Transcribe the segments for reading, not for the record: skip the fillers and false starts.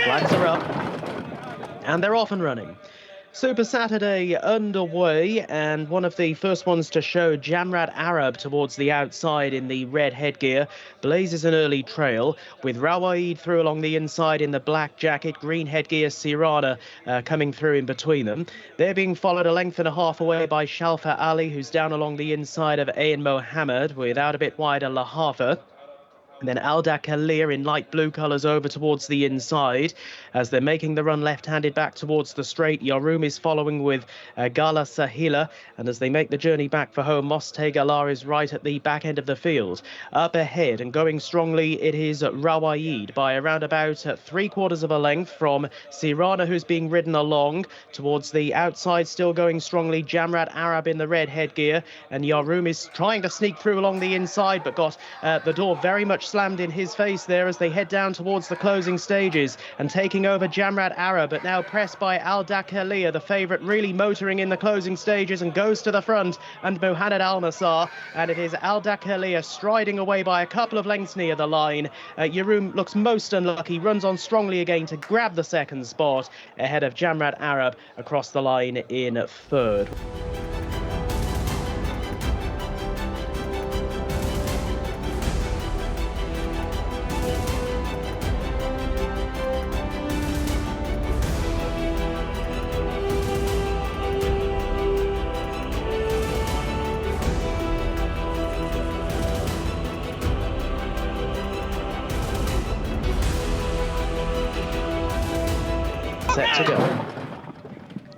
Flags are up, and they're off and running. Super Saturday underway, and one of the first ones to show, Jamrad Arab towards the outside in the red headgear, blazes an early trail, with Rawaid through along the inside in the black jacket, green headgear, Sirana coming through in between them. They're being followed a length and a half away by Shalfa Ali, who's down along the inside of Ayn Mohammed, without a bit wider Lahafa. And then Alda Kalir in light blue colours over towards the inside as they're making the run left-handed back towards the straight. Yaroum is following with Gala Sahila, and as they make the journey back for home, Mostay Galar is right at the back end of the field. Up ahead and going strongly, it is Rawaid by around about 3/4 of a length from Sirana, who's being ridden along towards the outside, still going strongly. Jamrad Arab in the red headgear, and Yaroum is trying to sneak through along the inside, but got the door very much slammed in his face there as they head down towards the closing stages, and taking over Jamrad Arab, but now pressed by Al Dakaliya, the favourite, really motoring in the closing stages and goes to the front, and Mohamed Al Nassar, and it is Al Dakaliya striding away by a couple of lengths near the line. Yaroum looks most unlucky, runs on strongly again to grab the second spot ahead of Jamrad Arab across the line in third. Set to go.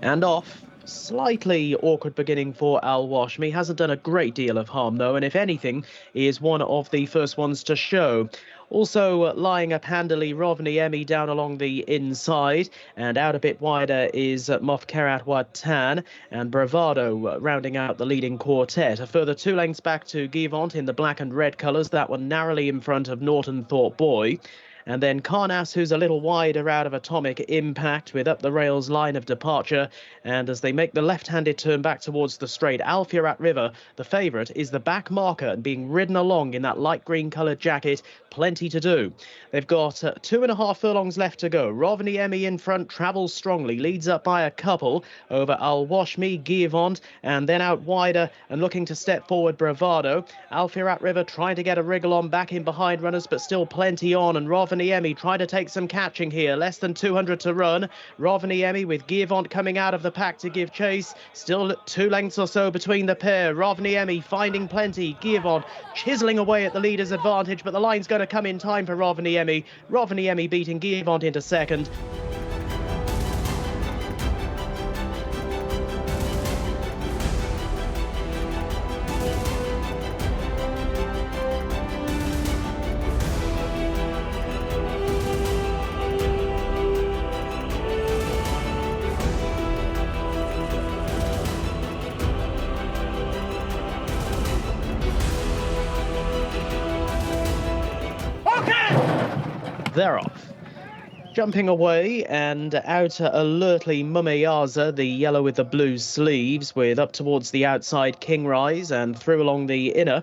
And off. Slightly awkward beginning for Al Washmi. Hasn't done a great deal of harm, though, and if anything, is one of the first ones to show. Also lying up handily, Rovni Emi down along the inside, and out a bit wider is Mofkerat Watan, and Bravado rounding out the leading quartet. A further 2 lengths back to Givant in the black and red colours, that one narrowly in front of Norton Thorpe Boy. And then Karnas, who's a little wider out of Atomic Impact with up the rails line of departure. And as they make the left-handed turn back towards the straight, Al Firat River, the favourite, is the back marker and being ridden along in that light green coloured jacket. Plenty to do. They've got 2.5 furlongs left to go. Rovni Emi in front, travels strongly, leads up by a couple over Al Washmi, Givant, and then out wider and looking to step forward, Bravado. Al Firat River trying to get a wriggle on back in behind runners, but still plenty on, and Rovni Emi trying to take some catching here. Less than 200 to run. Rovni Emi with Givant coming out of the pack to give chase. Still 2 lengths or so between the pair. Rovni Emi finding plenty. Givant chiselling away at the leader's advantage, but the line's going to come in time for Rovni Emi. Rovni Emi beating Givant into second. They're off. Jumping away and out alertly Mumeyaza, the yellow with the blue sleeves, with up towards the outside King Rise, and through along the inner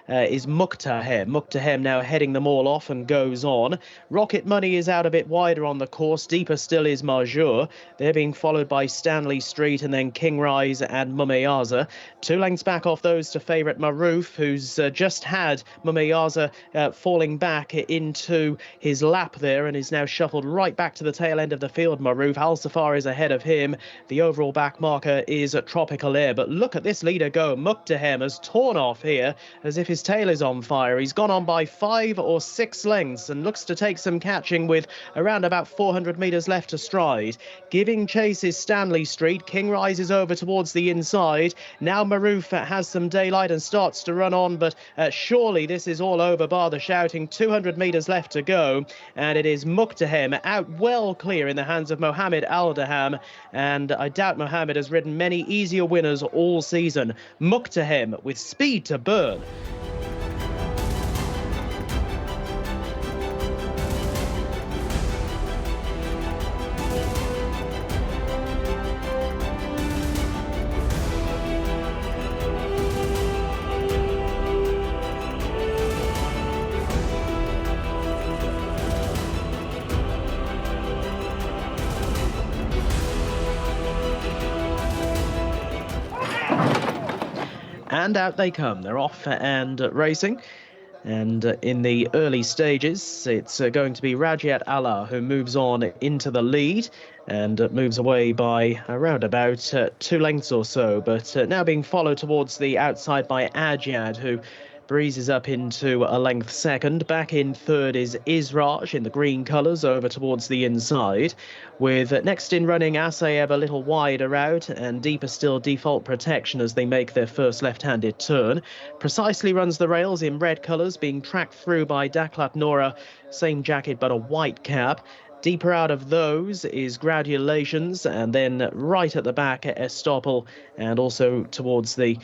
is Muqtahem. Muqtahem now heading them all off and goes on. Rocket Money is out a bit wider on the course. Deeper still is Marjour. They're being followed by Stanley Street and then King Rise and Mumeyaza. 2 lengths back off those to favourite Maroof, who's just had Mumeyaza falling back into his lap there and is now shuffled right back to the tail end of the field. Maroof, Al Safar is ahead of him. The overall back marker is Tropical Air. But look at this leader go. Muqtahem has torn off here as if his tail is on fire. He's gone on by 5 or 6 lengths and looks to take some catching with around about 400 metres left to stride. Giving chase is Stanley Street. King Rise is over towards the inside. Now Maroof has some daylight and starts to run on, but surely this is all over bar the shouting. 200 metres left to go, and it is Muqtahem out well clear in the hands of Mohamed Al-Daham, and I doubt Mohamed has ridden many easier winners all season. Muqtahem with speed to burn. And out they come. They're off and racing. And in the early stages, it's going to be Riyadh Allah who moves on into the lead and moves away by around about 2 lengths or so. But now being followed towards the outside by Ajad, who breezes up into a length second. Back in third is Israj in the green colours over towards the inside, with next in running Asayeb a little wider out, and deeper still Default Protection as they make their first left-handed turn. Precisely runs the rails in red colours, being tracked through by Daklat Nora, same jacket but a white cap. Deeper out of those is Gradulations, and then right at the back Estoppel, and also towards the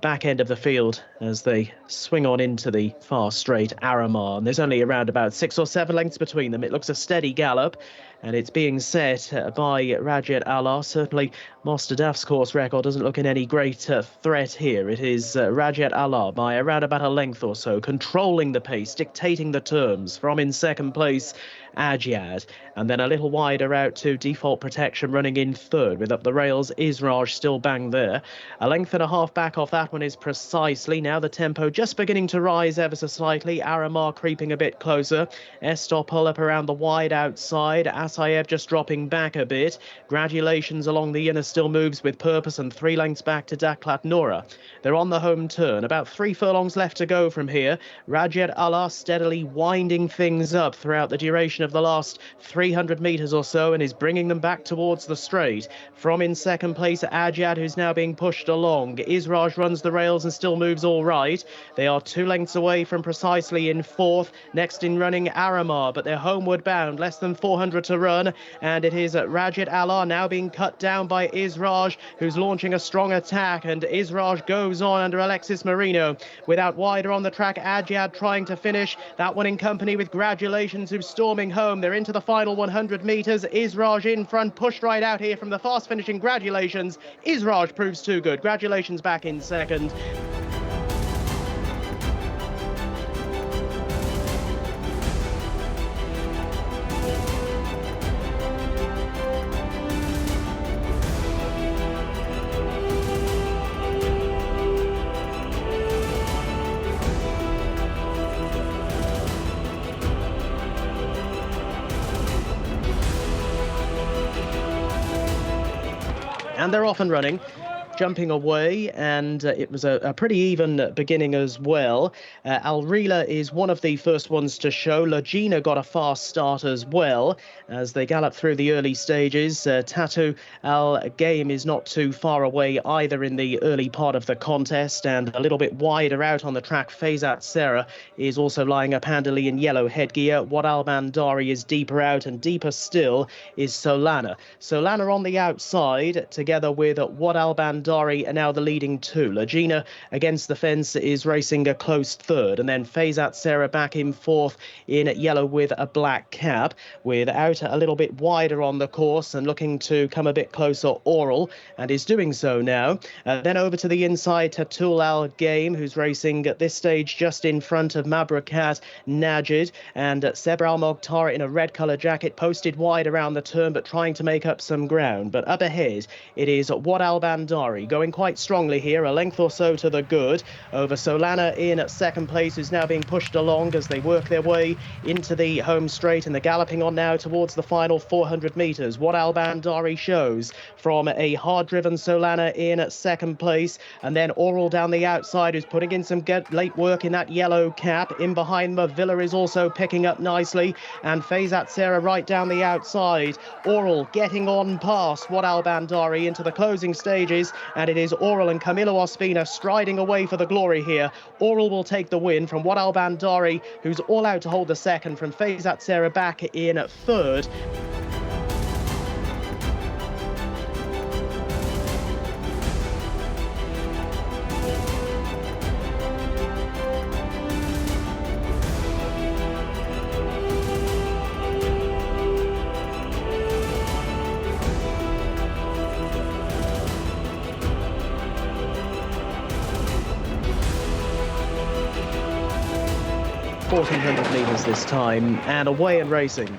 back end of the field as they swing on into the far straight Aramar. And there's only around about 6 or 7 lengths between them. It looks a steady gallop, and it's being set by Riyadh Allah. Certainly Mostadaf's course record doesn't look in any great threat here. It is Riyadh Allah by around about a length or so, controlling the pace, dictating the terms. From in second place Ajad, and then a little wider out to Default Protection running in third, with up the rails Israj still bang there. A length and a half back off that one is Precisely. Now the tempo just beginning to rise ever so slightly. Aramar creeping a bit closer. Estoppel up around the wide outside. Asayeb just dropping back a bit. Gradulations along the inner still moves with purpose, and 3 lengths back to Daklat Nora. They're on the home turn. About 3 furlongs left to go from here. Riyadh Allah steadily winding things up throughout the duration of the last 300 metres or so, and is bringing them back towards the straight. From in second place Ajad, who's now being pushed along. Israj runs the rails and still moves all right. They are 2 lengths away from Precisely in fourth. Next in running Aramar, but they're homeward bound, less than 400 to run, and it is Riyadh Allah now being cut down by Israj, who's launching a strong attack, and Israj goes on under Alexis Marino. Without wider on the track, Ajad trying to finish, that one in company with Gradulations, who's storming home. They're into the final 100 metres. Israj in front, pushed right out here from the fast finishing Gradulations. Israj proves too good. Gradulations back in second. And they're off and running, jumping away, and it was a pretty even beginning as well. Alrila is one of the first ones to show. Lagina got a fast start as well as they gallop through the early stages. Tatu Al-Game is not too far away either in the early part of the contest, and a little bit wider out on the track, Faizat Sarah is also lying up handily in yellow headgear. Wad Al-Bandari is deeper out, and deeper still is Solana. Solana on the outside, together with Wad Al-Bandari are now the leading 2. Lagina against the fence is racing a close third, and then Faizat Sarah back in fourth in yellow with a black cap, with out a little bit wider on the course and looking to come a bit closer Oral, and is doing so now. Then over to the inside, Tatul Al-Game, who's racing at this stage just in front of Mabrakat Najid, and Sebra Al-Mokhtar in a red colour jacket, posted wide around the turn but trying to make up some ground. But up ahead it is Wad Al-Bandari going quite strongly here, a length or so to the good, over Solana in second place, who's now being pushed along as they work their way into the home straight, and they're galloping on now towards the final 400 metres. What Al-Bandari shows from a hard-driven Solana in second place, and then Oral down the outside, who's putting in some good late work in that yellow cap. In behind them, Villa is also picking up nicely, and Faizat Sarah right down the outside. Oral getting on past Wad Al-Bandari into the closing stages, and it is Oral and Camilo Ospina striding away for the glory here. Oral will take the win from Wad Al-Bandari, who's all out to hold the second, from Faizat Sarah back in third. (1400 metres this time, and away and racing.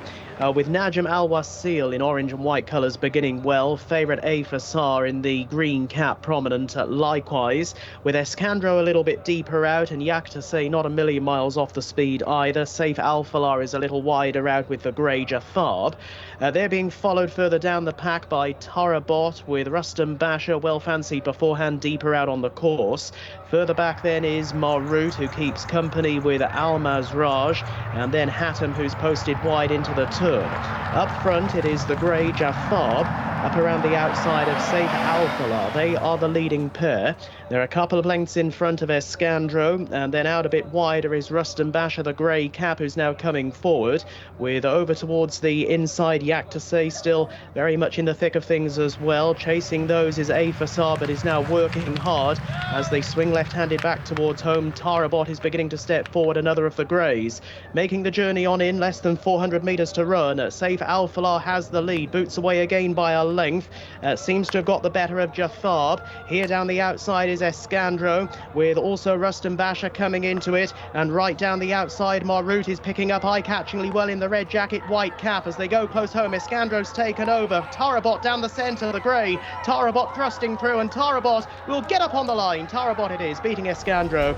with Najib Alaman in orange and white colours beginning well. Favourite A for Sar in the green cap prominent likewise, with Escandro a little bit deeper out and Yak to say not a million miles off the speed either. Safe Alfalar is a little wider out with the grey Jaffarb. They're being followed further down the pack by Tarabot with Rustam Basha, well fancied beforehand, deeper out on the course. Further back then is Marut, who keeps company with Almaz Raj, and then Hattam, who's posted wide into the turn. Up front, it is the grey Jaffarb, up around the outside of Safe Alfalar. They are the leading pair. They're a couple of lengths in front of Escandro, and then out a bit wider is Rustam Basha, the grey cap, who's now coming forward, with over towards the inside Yak to say still very much in the thick of things as well. Chasing those is A for Sar, but is now working hard as they swing left-handed back towards home. Tarabot is beginning to step forward, another of the greys. Making the journey on in, less than 400 metres to run. Safe Alfalar has the lead, boots away again by a length. Seems to have got the better of Jaffarb. Here down the outside is Escandro, with also Rustam Basha coming into it. And right down the outside, Marut is picking up eye-catchingly well in the red jacket, white cap. As they go close home, Escandro's taken over. Tarabot down the centre, the grey. Tarabot thrusting through, and Tarabot will get up on the line. Tarabot it is, beating Escandro.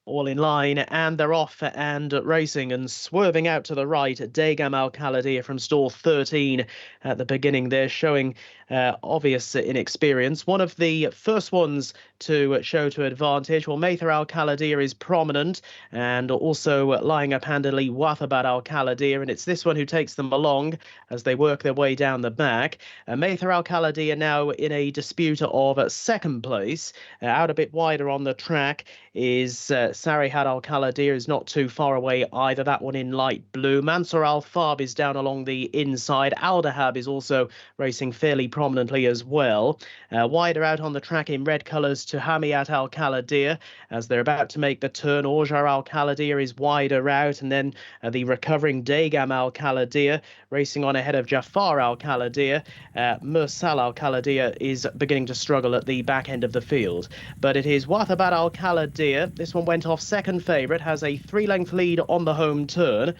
All in line, and they're off and racing, and swerving out to the right, Degam Al Caladia from stall 13 at the beginning there, showing obvious inexperience. One of the first ones to show to advantage. Well, Maither Al Caladia is prominent, and also lying up handily Wathabat Al Caladia, and it's this one who takes them along as they work their way down the back. Maither Al Caladia now in a dispute of second place. Out a bit wider on the track is Sarihat Al Caladia, is not too far away either, that one in light blue. Mansour Al Farb is down along the inside. Al Dahab is also racing fairly prominently as well. Wider out on the track in red colours to Hamiat Al Caladia as they're about to make the turn. Orjar Al Caladia is wider out, and then the recovering Degam Al Caladia racing on ahead of Jafar Al Caladia. Mursal Al Caladia is beginning to struggle at the back end of the field, but it is Wathabat Al Caladia. This one went off second favourite, has a 3-length lead on the home turn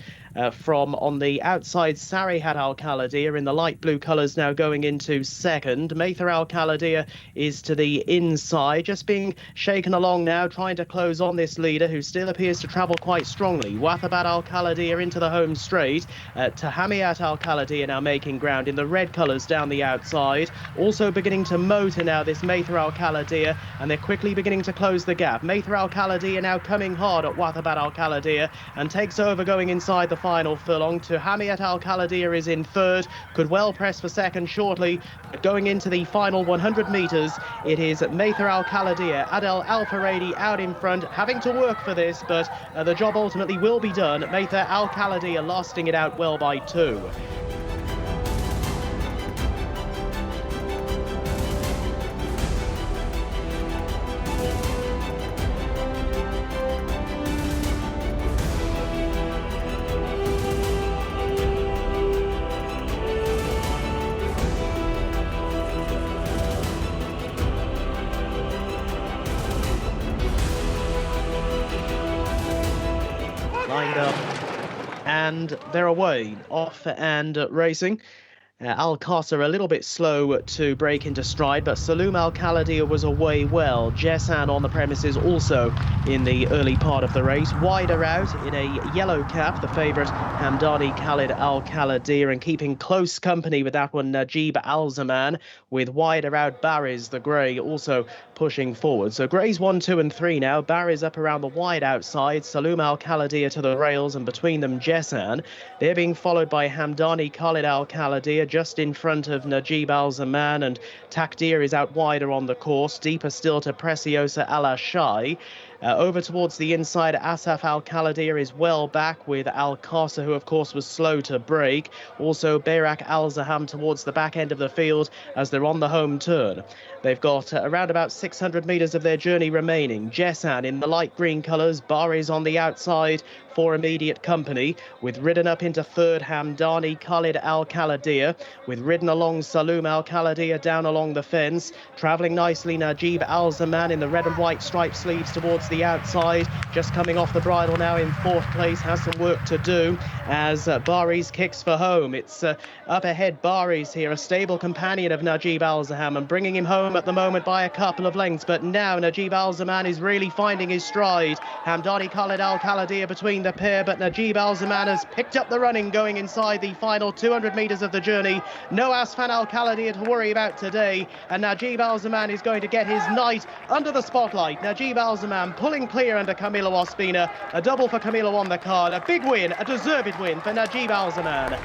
from on the outside Sarihat Al Caladia in the light blue colours, now going into second. Maither Al Caladia is to the inside, just being shaken along now, trying to close on this leader who still appears to travel quite strongly. Wathabat Al Caladia into the home straight. Tahamiat Al Caladia now making ground in the red colours down the outside, also beginning to motor now, this Maither Al Caladia, and they're quickly beginning to close the gap. Maither Al Caladia now coming hard at Wathabat Al Caladia and takes over going inside the final furlong. To Hamiat Al Caladia is in third, could well press for second shortly, but going into the final 100 metres, it is Maither Al Caladia. Adel Al Faradi out in front, having to work for this, but the job ultimately will be done. Maither Al Caladia lasting it out well by 2. Lined up, and they're away, off and racing. Al-Qasr a little bit slow to break into stride, but Saloum Al-Caladia was away well. Jessan on the premises also in the early part of the race. Wider out in a yellow cap, the favourite Hamdani Khalid Al-Caladia, and keeping close company with that one Najib Alaman, with wider out Barry's, the grey, also pushing forward. So Grey's 1, 2 and 3 now. Barry's up around the wide outside. Saloum Al-Caladia to the rails, and between them Jessan. They're being followed by Hamdani Khalid Al-Caladia, just in front of Najib Al-Zaman, and Takdir is out wider on the course, deeper still to Preciosa Al-Ashai. Over towards the inside, Asaf Al-Caladia is well back with Al-Qasa, who of course was slow to break. Also Bayrak Al-Zaham towards the back end of the field as they're on the home turn. They've got around about 600 metres of their journey remaining. Jessan in the light green colours, Baris on the outside for immediate company, with ridden up into third Hamdani Khalid Al-Caladia, with ridden along Saloom Al-Caladia down along the fence, travelling nicely Najib Al-Zaman in the red and white striped sleeves towards the outside, just coming off the bridle now in fourth place, has some work to do as Baris kicks for home. It's up ahead Baris here, a stable companion of Najib Al-Zaman, and bringing him home at the moment by a couple of lengths, but now Najib Al-Zaman is really finding his stride. Hamdani Khalid Al-Caladia between the pair, but Najib Al-Zaman has picked up the running going inside the final 200 metres of the journey. No Asfan Al-Caladia to worry about today, and Najib Al-Zaman is going to get his night under the spotlight. Najib Al-Zaman pulling clear under Camilo Ospina. A double for Camilo on the card. A big win, a deserved win for Najib Al-Zaman.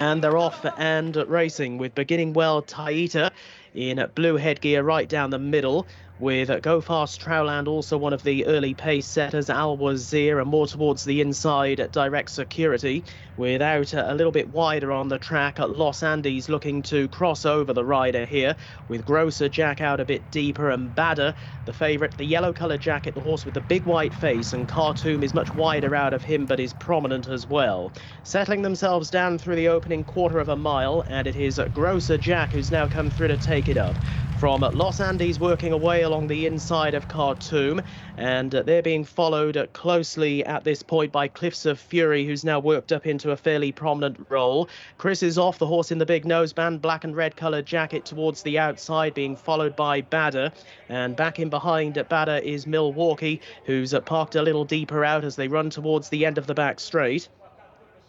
And they're off and racing with beginning well Taita in blue headgear right down the middle, with Go Fast Trowland also one of the early pace setters, Al Wazir, and more towards the inside Direct Security, without a little bit wider on the track at Los Andes looking to cross over the rider here, with Grosser Jack out a bit deeper, and Badder, the favourite, the yellow coloured jacket, the horse with the big white face, and Khartoum is much wider out of him but is prominent as well. Settling themselves down through the opening quarter of a mile, and it is Grosser Jack who's now come through to take it up. From Los Andes working away along the inside of Khartoum, and they're being followed closely at this point by Cliffs of Fury, who's now worked up into a fairly prominent role. Chris is off, the horse in the big noseband, black and red coloured jacket towards the outside, being followed by Badder, and back in behind Badder is Milwaukee, who's parked a little deeper out as they run towards the end of the back straight.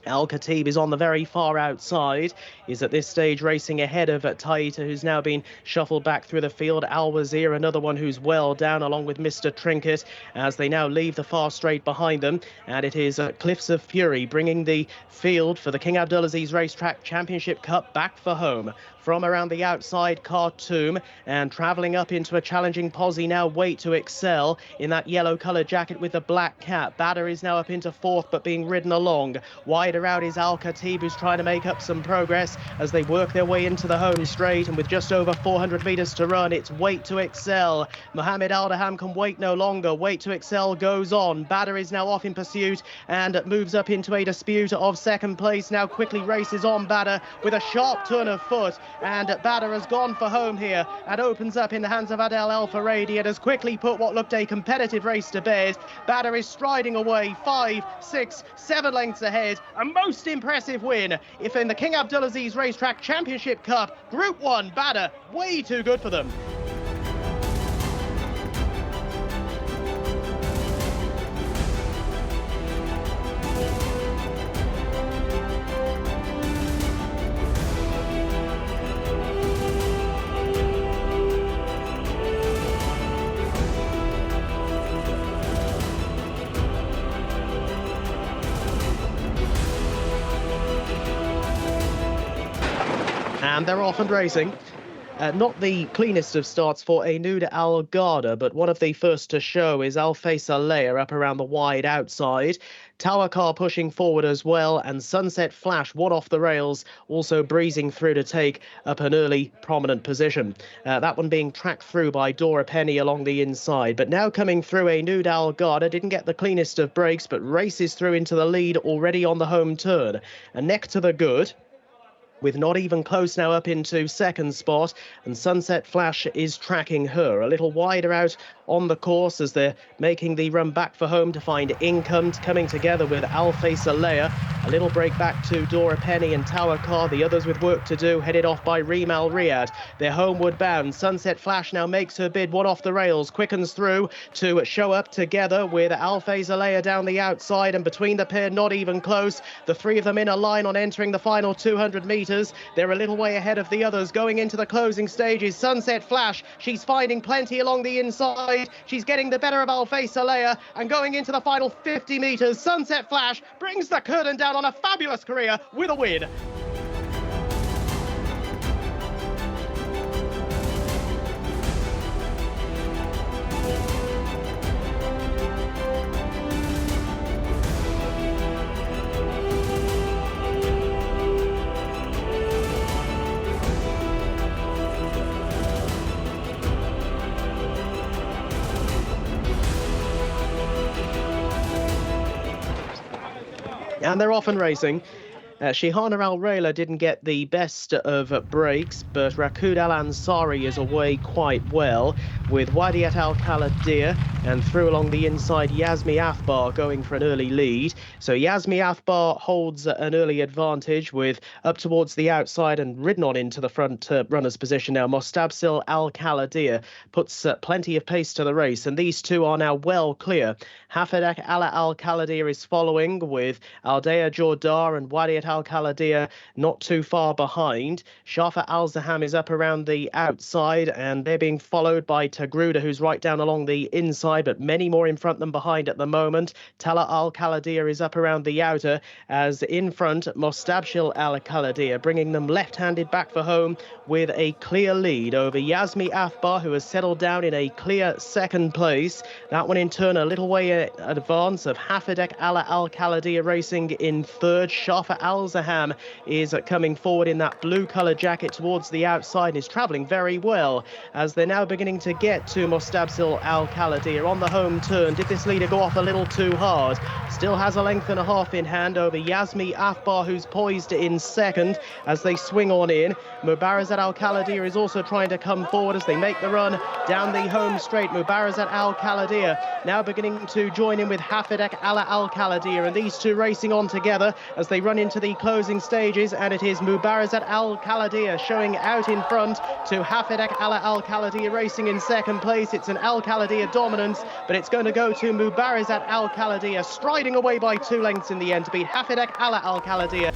Al-Khatib is on the very far outside, is at this stage racing ahead of Taita, who's now been shuffled back through the field. Al Wazir, another one who's well down, along with Mr. Trinket, as they now leave the far straight behind them. And it is Cliffs of Fury bringing the field for the King Abdulaziz Racetrack Championship Cup back for home. From around the outside, Khartoum, and travelling up into a challenging posse now, Wait to Excel in that yellow coloured jacket with the black cap. Badder is now up into fourth, but being ridden along. Wider out is Al-Khatib, who's trying to make up some progress as they work their way into the home straight, and with just over 400 metres to run, it's Wait to Excel. Mohammed Al-Daham can wait no longer. Wait to Excel goes on. Badder is now off in pursuit and moves up into a dispute of second place. Now quickly races on Badder with a sharp turn of foot, and Badder has gone for home here and opens up in the hands of Adel El Faradi and has quickly put what looked a competitive race to bed. Badder is striding away 5, 6, 7 lengths ahead. A most impressive win if in the King Abdulaziz Racetrack Championship Cup Group 1. Badder, way too good for them. And they're off and racing. Not the cleanest of starts for Anud Al Garda, but one of the first to show is Al Faisaleh up around the wide outside. Tower Car pushing forward as well, and Sunset Flash, one off the rails, also breezing through to take up an early prominent position. That one being tracked through by Dora Penny along the inside. But now coming through, Anud Al Garda didn't get the cleanest of breaks, but races through into the lead already on the home turn. A neck to the good, with Not Even Close now up into second spot, and Sunset Flash is tracking her. A little wider out on the course as they're making the run back for home to find Income coming together with Al Faisaleh, A little break back to Dora Penny and Tawakar. The others with work to do, headed off by Riyadh. They're homeward bound. Sunset Flash now makes her bid, one off the rails, quickens through to show up together with Alfay Zalea down the outside, and between the pair not even close. The three of them in a line on entering the final 200 metres. They're a little way ahead of the others going into the closing stages. Sunset Flash, she's finding plenty along the inside. She's getting the better of Alfay Zalea, and going into the final 50 metres, Sunset Flash brings the curtain down on a fabulous career with a win. And they're off and racing. Shihana Al-Rayla didn't get the best of breaks, but Rakud Al-Ansari is away quite well, with Wadiat Al-Caladia, and through along the inside Yasmi Athbar going for an early lead. So Yasmi Athbar holds an early advantage, with up towards the outside and ridden on into the front runner's position now. Mostabsil Al-Caladia puts plenty of pace to the race, and these two are now well clear. Hafadak Ala Al-Caladia is following, with Aldea Jordar and Wadiat Al-Caladia not too far behind. Shafa Al-Zaham is up around the outside, and they're being followed by Tagruda, who's right down along the inside, but many more in front than behind at the moment. Tala Al-Caladia is up around the outer, as in front Mostabshil Al-Caladia, bringing them left-handed back for home with a clear lead over Yasmi Athbar, who has settled down in a clear second place. That one in turn a little way in advance of Hafidek Ala Al-Caladia racing in third. Shafa Al-Zaham is coming forward in that blue-coloured jacket towards the outside and is travelling very well, as they're now beginning to get to Mostabsil Al-Caladia on the home turn. Did this leader go off a little too hard? Still has a length and a half in hand over Yasmi Athbar, who's poised in second as they swing on in. Mubarazat Al-Caladia is also trying to come forward as they make the run down the home straight. Mubarazat Al-Caladia now beginning to join in with Hafidek Ala Al-Caladia, and these two racing on together as they run into the closing stages, and it is Mubarazat Al-Caladia showing out in front to Hafidek Ala Al-Caladia racing in second place. It's an Al-Caladia dominance, but it's going to go to Mubarazat Al-Caladia, striding away by 2 lengths in the end to beat Hafidek Ala Al-Caladia.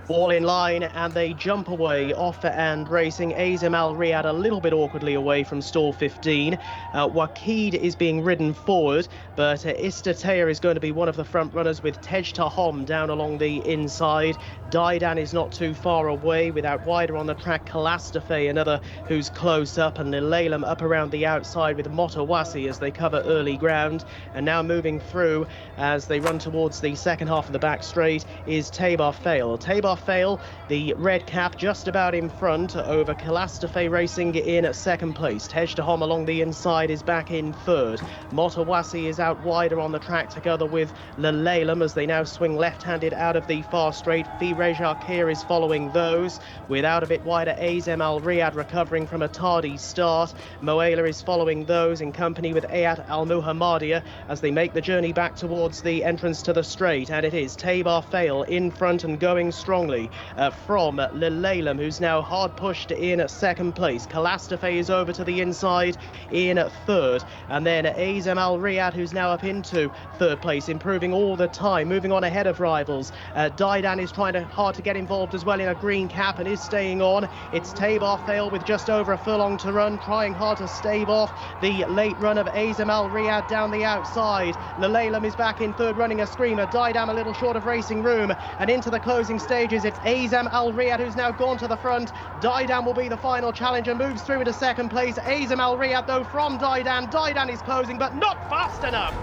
All in line, and they jump away off and racing. Azim Al Riyadh a little bit awkwardly away from stall 15. Waqid is being ridden forward, but Istataya is going to be one of the front runners with Tej Tahom down along the inside. Daidan is not too far away, without wider on the track. Kalastafe, another who's close up, and Lilaylam up around the outside with Motawasi as they cover early ground. And now moving through as they run towards the second half of the back straight is Tabar Fail. Tabar Fail, the red cap, just about in front over Kalastafe racing in second place. Tej Tahom along the inside is back in third. Motawasi is out wider on the track together with Lilaylam as they now swing left-handed out of the far straight. Firej Arkir is following those, with out a bit wider Azem Al Riyadh recovering from a tardy start. Moela is following those in company with Ayat Al Muhammadia as they make the journey back towards the entrance to the straight, and it is Tabar Fail in front and going strongly from Lilaylam, who's now hard pushed in second place. Kalastafe is over to the inside in third, and then Azem Al Riyadh, who's now up into third place, improving all the time, moving on ahead of rivals. Daidan is trying hard to get involved as well in a green cap and is staying on. It's Tabar Fail with just over a furlong to run, trying hard to stave off the late run of Azem Al Riyadh down the outside. Lilaylam is back in third, running a screamer. Daidan a little short of racing room, and into the closing stages it's Azem Al Riyadh who's now gone to the front. Daidan will be the final challenger, moves through into second place. Azem Al Riyadh though from Daidan is closing, but not fast enough.